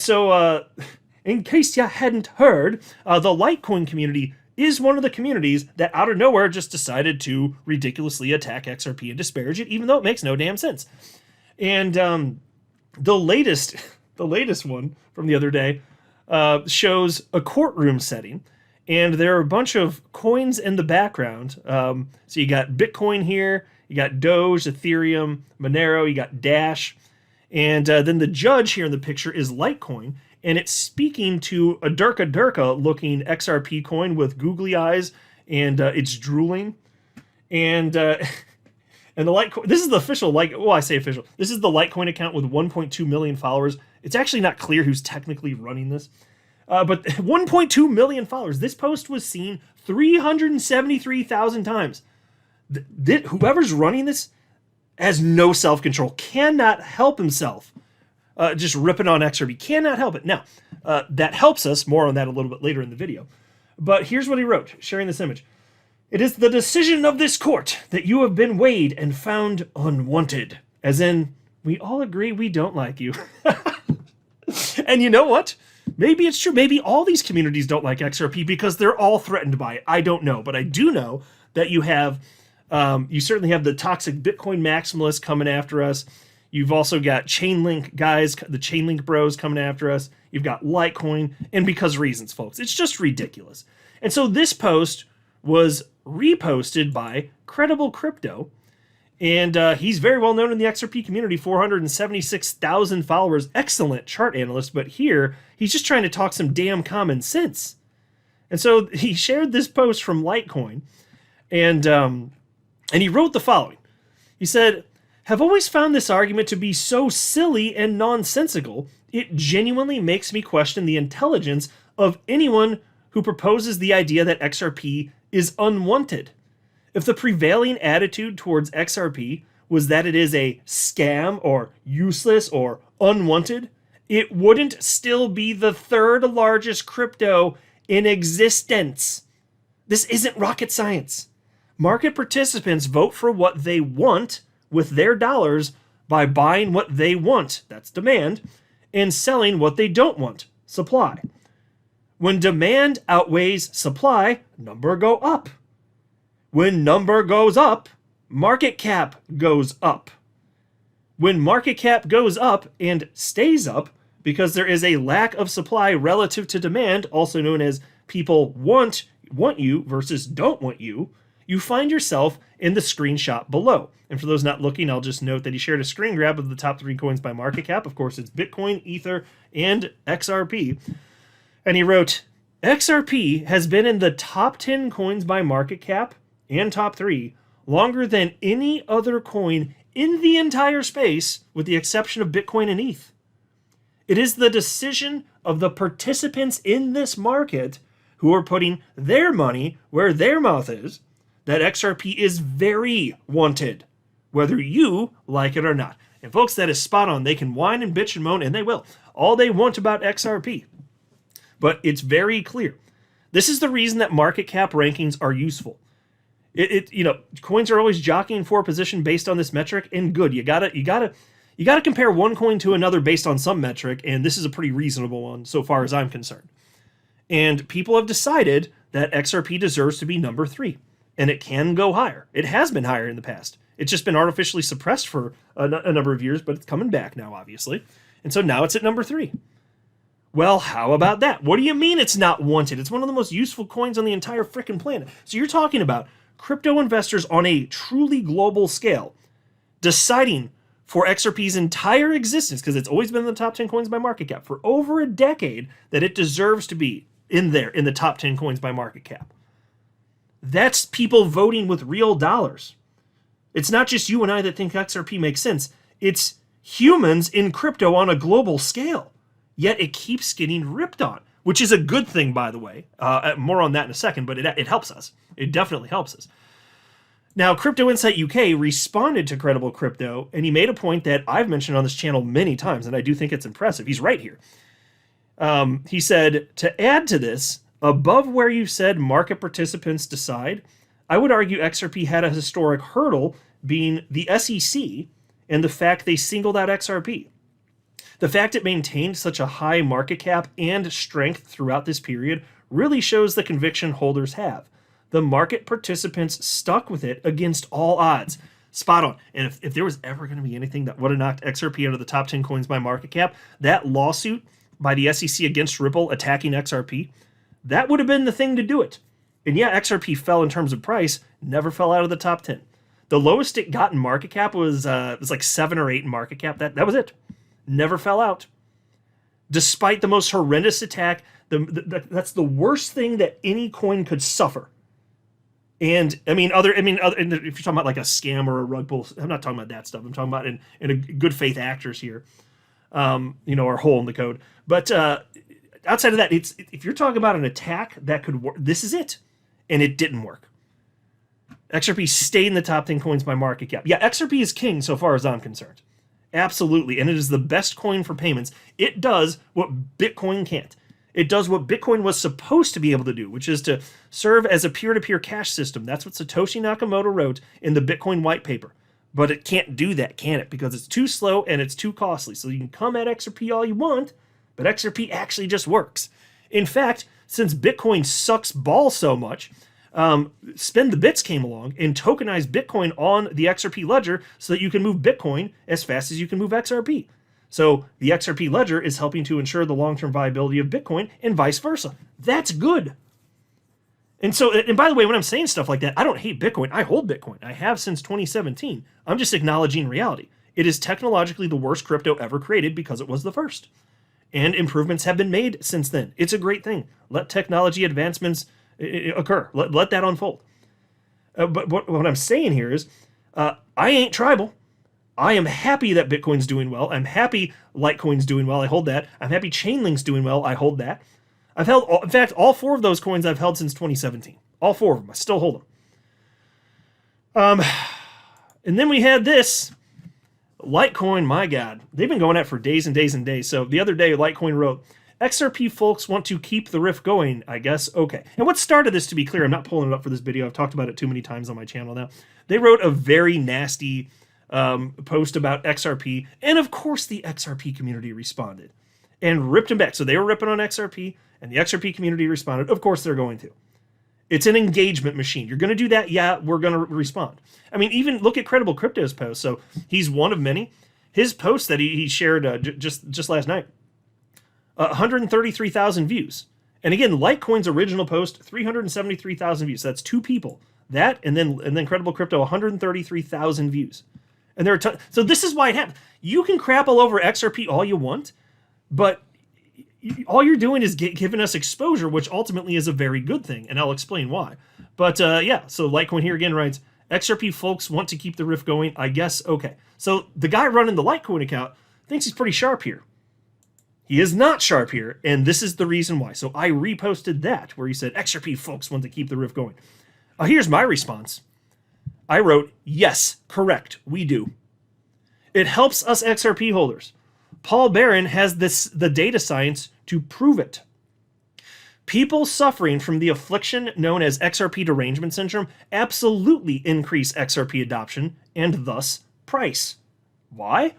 So, in case you hadn't heard, the Litecoin community is one of the communities that out of nowhere just decided to ridiculously attack XRP and disparage it, even though it makes no damn sense. And the latest, the latest one from the other day shows a courtroom setting, and there are a bunch of coins in the background. So you got Bitcoin here, you got Doge, Ethereum, Monero, you got Dash, and then the judge here in the picture is Litecoin, and it's speaking to a Durka looking XRP coin with googly eyes, and it's drooling. And and the Litecoin, this is the official, I say official. This is the Litecoin account with 1.2 million followers. It's actually not clear who's technically running this. But 1.2 million followers. This post was seen 373,000 times. Whoever's running this has no self-control, cannot help himself just ripping on XRP, cannot help it. Now, that helps us, more on that a little bit later in the video. But here's what he wrote, sharing this image. It is the decision of this court that you have been weighed and found unwanted. As in, we all agree we don't like you. And you know what? Maybe it's true. Maybe all these communities don't like XRP because they're all threatened by it. I don't know. But I do know that you certainly have the toxic Bitcoin maximalists coming after us. You've also got Chainlink guys, the Chainlink bros coming after us. You've got Litecoin, and because reasons, folks. It's just ridiculous. And so this post was reposted by Credible Crypto, and he's very well known in the XRP community, 476,000 followers, excellent chart analyst, but here he's just trying to talk some damn common sense. And so he shared this post from Litecoin, and he wrote the following. He said, "Have always found this argument to be so silly and nonsensical, it genuinely makes me question the intelligence of anyone who proposes the idea that XRP is unwanted. If the prevailing attitude towards XRP was that it is a scam or useless or unwanted, it wouldn't still be the third largest crypto in existence. This isn't rocket science. Market participants vote for what they want with their dollars by buying what they want, that's demand, and selling what they don't want, supply. When demand outweighs supply, number go up. When number goes up, market cap goes up. When market cap goes up and stays up because there is a lack of supply relative to demand, also known as people want you versus don't want you, you find yourself in the screenshot below. And for those not looking, I'll just note that he shared a screen grab of the top 3 coins by market cap. Of course, it's Bitcoin, Ether, and XRP. And he wrote, XRP has been in the top 10 coins by market cap and top 3 longer than any other coin in the entire space, with the exception of Bitcoin and ETH. It is the decision of the participants in this market who are putting their money where their mouth is that XRP is very wanted, whether you like it or not. And folks, that is spot on. They can whine and bitch and moan, and they will, all they want about XRP. But it's very clear. This is the reason that market cap rankings are useful. Coins are always jockeying for a position based on this metric, and good. You gotta compare one coin to another based on some metric, and this is a pretty reasonable one so far as I'm concerned. And people have decided that XRP deserves to be number 3, and it can go higher. It has been higher in the past. It's just been artificially suppressed for a number of years, but it's coming back now, obviously. And so now it's at number 3. Well, how about that? What do you mean it's not wanted? It's one of the most useful coins on the entire frickin' planet. So you're talking about crypto investors on a truly global scale deciding for XRP's entire existence, because it's always been in the top 10 coins by market cap for over a decade, that it deserves to be in there in the top 10 coins by market cap. That's people voting with real dollars. It's not just you and I that think XRP makes sense. It's humans in crypto on a global scale. Yet it keeps getting ripped on, which is a good thing, by the way. More on that in a second, but it helps us. It definitely helps us. Now, Crypto Insight UK responded to Credible Crypto, and he made a point that I've mentioned on this channel many times, and I do think it's impressive. He's right here. He said, to add to this, above where you said market participants decide, I would argue XRP had a historic hurdle being the SEC and the fact they singled out XRP. The fact it maintained such a high market cap and strength throughout this period really shows the conviction holders have. The market participants stuck with it against all odds. Spot on. And if there was ever going to be anything that would have knocked XRP out of the top 10 coins by market cap, that lawsuit by the SEC against Ripple attacking XRP, that would have been the thing to do it. And yeah, XRP fell in terms of price, never fell out of the top 10. The lowest it got in market cap was like 7 or 8 in market cap. That was it. Never fell out. Despite the most horrendous attack, that's the worst thing that any coin could suffer. And if you're talking about like a scam or a rug pull, I'm not talking about that stuff. I'm talking about in a good faith actors here, are hole in the code. But outside of that, if you're talking about an attack that could work, this is it, and it didn't work. XRP stayed in the top 10 coins by market cap. Yeah, XRP is king so far as I'm concerned. Absolutely, and it is the best coin for payments. It does what Bitcoin can't. It does what Bitcoin was supposed to be able to do, which is to serve as a peer-to-peer cash system. That's what Satoshi Nakamoto wrote in the Bitcoin white paper. But it can't do that, can it? Because it's too slow and it's too costly. So you can come at XRP all you want, but XRP actually just works. In fact, since Bitcoin sucks balls so much, Spend the Bits came along and tokenized Bitcoin on the XRP ledger so that you can move Bitcoin as fast as you can move XRP. So the XRP ledger is helping to ensure the long-term viability of Bitcoin and vice versa. That's good. And by the way, when I'm saying stuff like that, I don't hate Bitcoin. I hold Bitcoin. I have since 2017. I'm just acknowledging reality. It is technologically the worst crypto ever created because it was the first. And improvements have been made since then. It's a great thing. Let technology advancements occur. Let that unfold. But what I'm saying here is, I ain't tribal. I am happy that Bitcoin's doing well. I'm happy Litecoin's doing well. I hold that. I'm happy Chainlink's doing well. I hold that. I've held, in fact, all 4 of those coins I've held since 2017. All 4 of them. I still hold them. And then we had this. Litecoin, my God. They've been going at it for days and days and days. So the other day, Litecoin wrote, XRP folks want to keep the riff going, I guess. Okay. And what started this, to be clear, I'm not pulling it up for this video. I've talked about it too many times on my channel now. They wrote a very nasty post about XRP. And of course, the XRP community responded and ripped them back. So they were ripping on XRP, and the XRP community responded. Of course, they're going to. It's an engagement machine. You're going to do that? Yeah, we're going to respond. I mean, even look at Credible Crypto's post. So he's one of many. His post that he shared just last night, 133,000 views. And again, Litecoin's original post, 373,000 views. So that's 2 people. That and then Credible Crypto, 133,000 views. And there are so this is why it happened. You can crap all over XRP all you want, but all you're doing is giving us exposure, which ultimately is a very good thing, and I'll explain why. But yeah, so Litecoin here again writes, XRP folks want to keep the riff going, I guess, okay. So the guy running the Litecoin account thinks he's pretty sharp here. He is not sharp here, and this is the reason why. So I reposted that, where he said, XRP folks want to keep the riff going. Here's my response. I wrote, yes, correct, we do. It helps us XRP holders. Paul Barron has the data science to prove it. People suffering from the affliction known as XRP derangement syndrome absolutely increase XRP adoption and thus price. Why?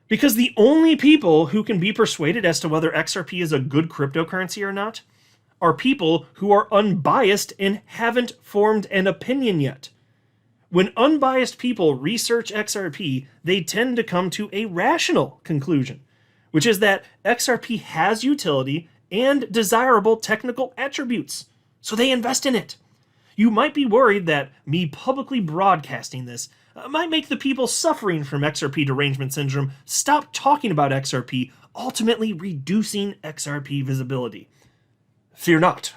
Because the only people who can be persuaded as to whether XRP is a good cryptocurrency or not are people who are unbiased and haven't formed an opinion yet. When unbiased people research XRP, they tend to come to a rational conclusion, which is that XRP has utility and desirable technical attributes, so they invest in it. You might be worried that me publicly broadcasting this might make the people suffering from XRP derangement syndrome stop talking about XRP, ultimately reducing XRP visibility. Fear not.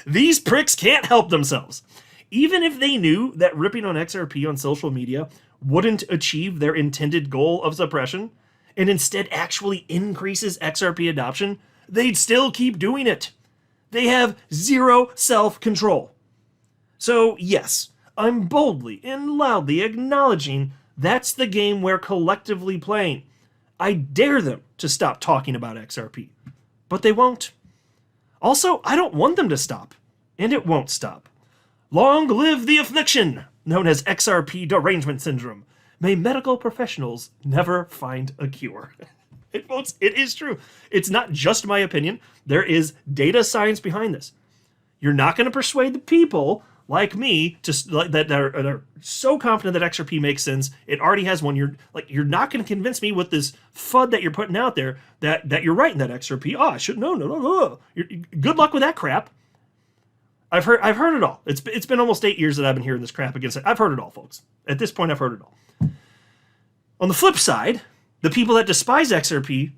These pricks can't help themselves. Even if they knew that ripping on XRP on social media wouldn't achieve their intended goal of suppression, and instead actually increases XRP adoption, they'd still keep doing it. They have zero self-control. So yes, I'm boldly and loudly acknowledging that's the game we're collectively playing. I dare them to stop talking about XRP, but they won't. Also, I don't want them to stop, and it won't stop. Long live the affliction known as XRP derangement syndrome. May medical professionals never find a cure. Folks, it is true. It's not just my opinion. There is data science behind this. You're not going to persuade the people like me that are so confident that XRP makes sense. It already has one. You're not going to convince me with this FUD that you're putting out there that you're right in that XRP. Oh, I should no. Good luck with that crap. I've heard it all. It's been almost 8 years that I've been hearing this crap against it. I've heard it all, folks. At this point, I've heard it all. On the flip side, the people that despise XRP,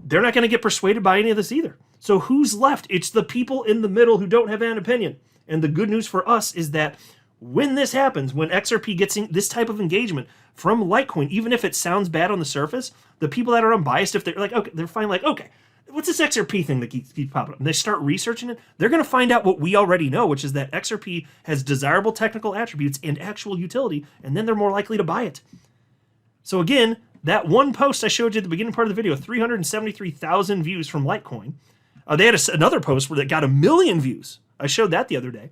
they're not going to get persuaded by any of this either. So who's left? It's the people in the middle who don't have an opinion. And the good news for us is that when this happens, when XRP gets this type of engagement from Litecoin, even if it sounds bad on the surface, the people that are unbiased, if they're like, okay, they're fine, like, okay, what's this XRP thing that keeps popping up? And they start researching it, they're going to find out what we already know, which is that XRP has desirable technical attributes and actual utility, and then they're more likely to buy it. So again, that one post I showed you at the beginning part of the video, 373,000 views from Litecoin. They had another post where that got 1 million views. I showed that the other day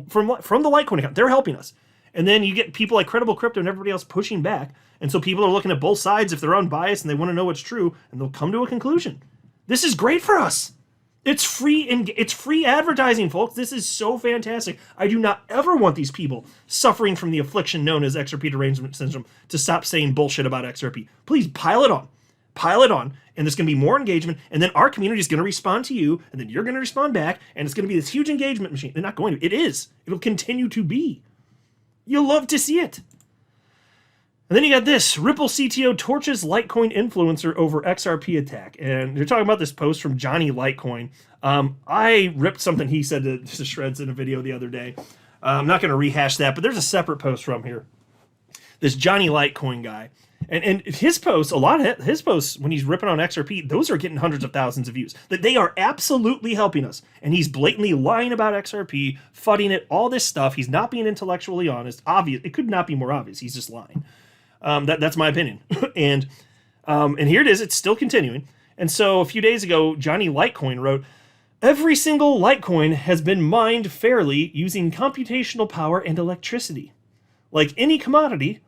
from the Litecoin account. They're helping us. And then you get people like Credible Crypto and everybody else pushing back. And so people are looking at both sides if they're unbiased and they want to know what's true, and they'll come to a conclusion. This is great for us. It's free and it's free advertising, folks. This is so fantastic. I do not ever want these people suffering from the affliction known as XRP derangement syndrome to stop saying bullshit about XRP. Please pile it on. Pile it on, and there's going to be more engagement, and then our community is going to respond to you, and then you're going to respond back, and it's going to be this huge engagement machine. They're not going to. It is. It'll continue to be. You'll love to see it. And then you got this. Ripple CTO torches Litecoin influencer over XRP attack. And they're talking about this post from Johnny Litecoin. I ripped something he said to shreds in a video the other day. I'm not going to rehash that, but there's a separate post from here. This Johnny Litecoin guy. And his posts, a lot of his posts, when he's ripping on XRP, those are getting hundreds of thousands of views. That they are absolutely helping us. And he's blatantly lying about XRP, fudding it, all this stuff. He's not being intellectually honest. Obvious. It could not be more obvious. He's just lying. That's my opinion. and here it is. It's still continuing. And so a few days ago, Johnny Litecoin wrote, "Every single Litecoin has been mined fairly using computational power and electricity. Like any commodity,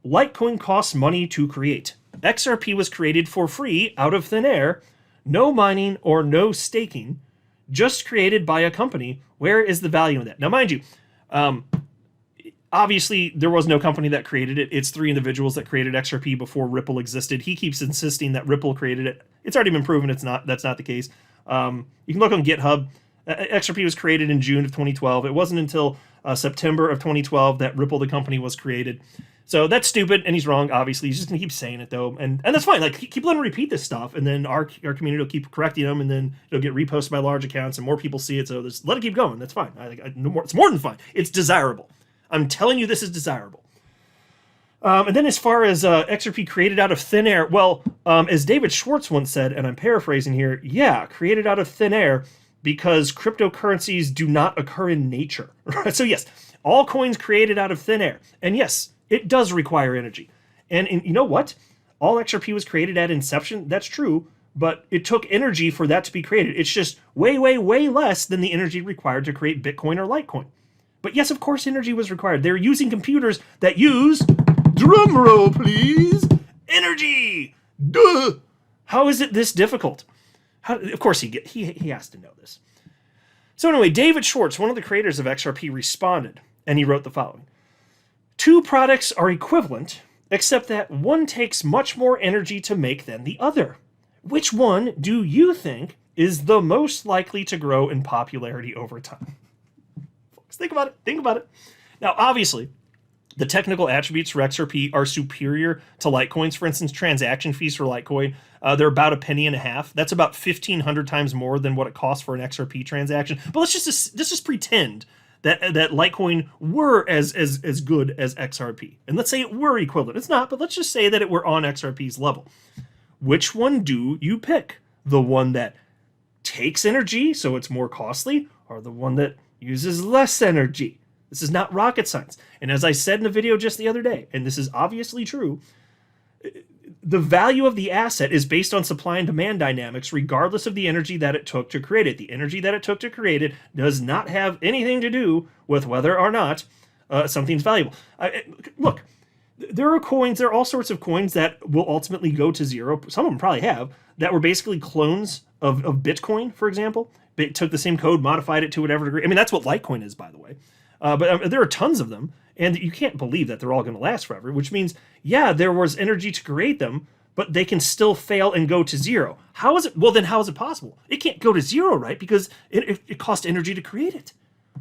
Litecoin costs money to create. XRP was created for free out of thin air, no mining or no staking, just created by a company. Where is the value in that?" Now, mind you, obviously there was no company that created it. It's 3 individuals that created XRP before Ripple existed. He keeps insisting that Ripple created it. It's already been proven that's not the case. You can look on GitHub. XRP was created in June of 2012. It wasn't until September of 2012 that Ripple, the company, was created. So that's stupid, and he's wrong, obviously. He's just going to keep saying it, though. And that's fine. Like, keep letting him repeat this stuff, and then our community will keep correcting him, and then it'll get reposted by large accounts, and more people see it. So let it keep going. That's fine. It's more than fine. It's desirable. I'm telling you, this is desirable. And then as far as XRP created out of thin air, well, as David Schwartz once said, and I'm paraphrasing here, yeah, created out of thin air because cryptocurrencies do not occur in nature. So yes, all coins created out of thin air. And yes, it does require energy. And you know what? All XRP was created at inception. That's true. But it took energy for that to be created. It's just way, way, way less than the energy required to create Bitcoin or Litecoin. But yes, of course, energy was required. They're using computers that use, drum roll please, energy. Duh. How is it this difficult? Of course, he has to know this. So anyway, David Schwartz, one of the creators of XRP, responded, and he wrote the following. "Two products are equivalent, except that one takes much more energy to make than the other. Which one do you think is the most likely to grow in popularity over time?" Folks, think about it. Think about it. Now, obviously, the technical attributes for XRP are superior to Litecoins. For instance, transaction fees for Litecoin, they're about $0.015. That's about 1,500 times more than what it costs for an XRP transaction. But let's just pretend that Litecoin were as good as XRP. And let's say it were equivalent. It's not, but let's just say that it were on XRP's level. Which one do you pick? The one that takes energy, so it's more costly, or the one that uses less energy? This is not rocket science. And as I said in a video just the other day, and this is obviously true, the value of the asset is based on supply and demand dynamics, regardless of the energy that it took to create it. The energy that it took to create it does not have anything to do with whether or not something's valuable. Look, There are coins, there are all sorts of coins that will ultimately go to zero. Some of them probably have, that were basically clones of Bitcoin, for example. It took the same code, modified it to whatever degree. I mean, that's what Litecoin is, by the way. But there are tons of them, and you can't believe that they're all going to last forever, which means, yeah, there was energy to create them, but they can still fail and go to zero. How is it? Well, then how is it possible? It can't go to zero, right? Because it cost energy to create it.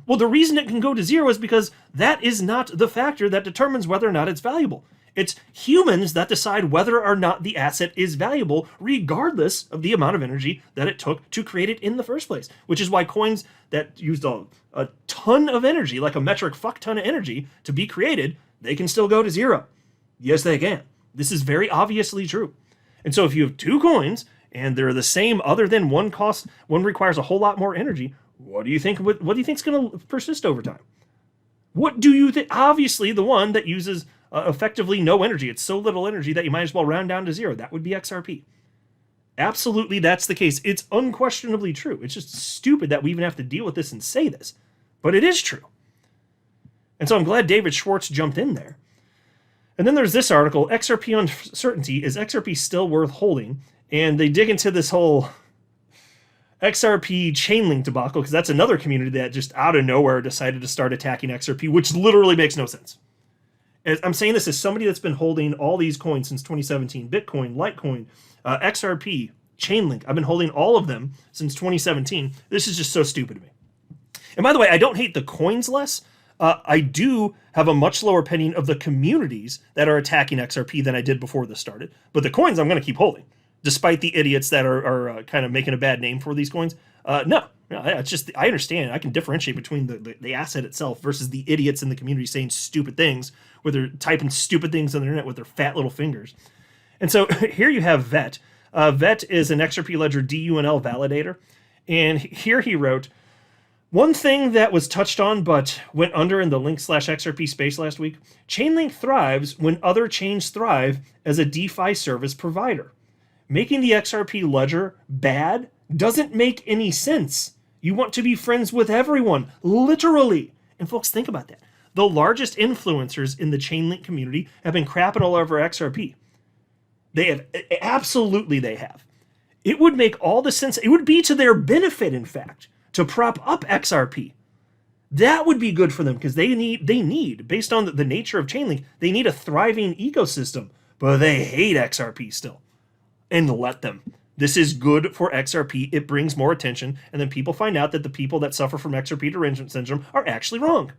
Well, the reason it can go to zero is because that is not the factor that determines whether or not it's valuable. It's humans that decide whether or not the asset is valuable, regardless of the amount of energy that it took to create it in the first place. Which is why coins that used a ton of energy, like a metric fuck ton of energy, to be created, they can still go to zero. Yes, they can. This is very obviously true. And so if you have two coins and they're the same, other than one requires a whole lot more energy, what do you think? What do you think is going to persist over time? What do you think? Obviously, the one that uses effectively no energy. It's so little energy that you might as well round down to zero. That would be XRP. Absolutely, that's the case. It's unquestionably true. It's just stupid that we even have to deal with this and say this, but it is true. And so I'm glad David Schwartz jumped in there. And then there's this article, XRP Uncertainty, is XRP still worth holding? And they dig into this whole XRP Chainlink debacle, because that's another community that just out of nowhere decided to start attacking XRP, which literally makes no sense. I'm saying this as somebody that's been holding all these coins since 2017, Bitcoin, Litecoin, XRP, Chainlink. I've been holding all of them since 2017. This is just so stupid to me. And by the way, I don't hate the coins less. I do have a much lower opinion of the communities that are attacking XRP than I did before this started. But the coins I'm going to keep holding, despite the idiots that are kind of making a bad name for these coins. No, it's just, I understand. I can differentiate between the asset itself versus the idiots in the community saying stupid things, where they're typing stupid things on the internet with their fat little fingers. And so here you have Vet. Vet is an XRP Ledger DUNL validator. And here he wrote, one thing that was touched on but went under in the link/XRP space last week, Chainlink thrives when other chains thrive as a DeFi service provider. Making the XRP ledger bad doesn't make any sense. You want to be friends with everyone, literally. And folks, think about that. The largest influencers in the Chainlink community have been crapping all over XRP. They have, absolutely they have. It would make all the sense, it would be to their benefit, in fact, to prop up XRP. That would be good for them, because they need, based on the nature of Chainlink, they need a thriving ecosystem, but they hate XRP still. And let them. This is good for XRP. It brings more attention, and then people find out that the people that suffer from XRP derangement syndrome are actually wrong.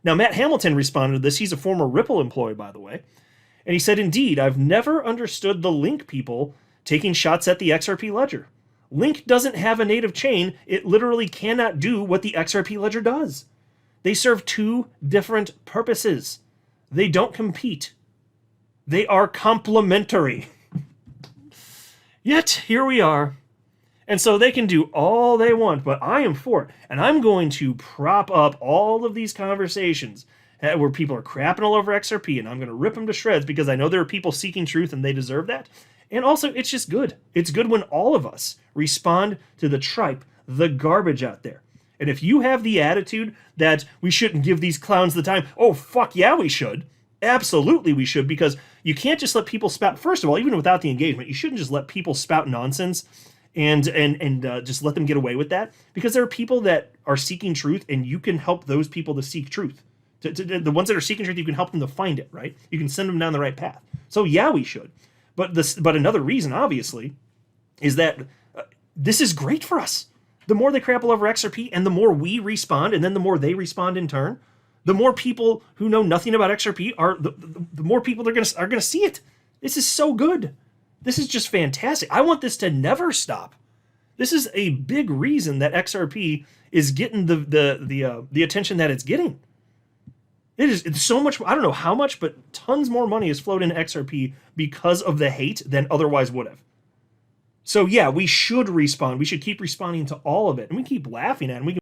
Now, Matt Hamilton responded to this. He's a former Ripple employee, by the way. And he said, indeed, I've never understood the Link people taking shots at the XRP ledger. Link doesn't have a native chain. It literally cannot do what the XRP ledger does. They serve two different purposes. They don't compete. They are complementary. Yet, here we are. And so they can do all they want, but I am for it. And I'm going to prop up all of these conversations where people are crapping all over XRP, and I'm going to rip them to shreds because I know there are people seeking truth and they deserve that. And also, it's just good. It's good when all of us respond to the tripe, the garbage out there. And if you have the attitude that we shouldn't give these clowns the time, oh, fuck yeah, we should. Absolutely we should, because you can't just let people spout. First of all, even without the engagement, you shouldn't just let people spout nonsense and just let them get away with that, because there are people that are seeking truth, and you can help those people to seek truth. The ones that are seeking truth, you can help them to find it, right? You can send them down the right path. So yeah, we should. But another reason, obviously, is that this is great for us. The more they crap all over XRP, and the more we respond, and then the more they respond in turn, the more people who know nothing about XRP are, the more people are gonna see it. This is so good. This is just fantastic. I want this to never stop. This is a big reason that XRP is getting the attention that it's getting. It's so much. I don't know how much, but tons more money has flowed into XRP because of the hate than otherwise would have. So yeah, we should respond. We should keep responding to all of it, and we keep laughing at it. And we can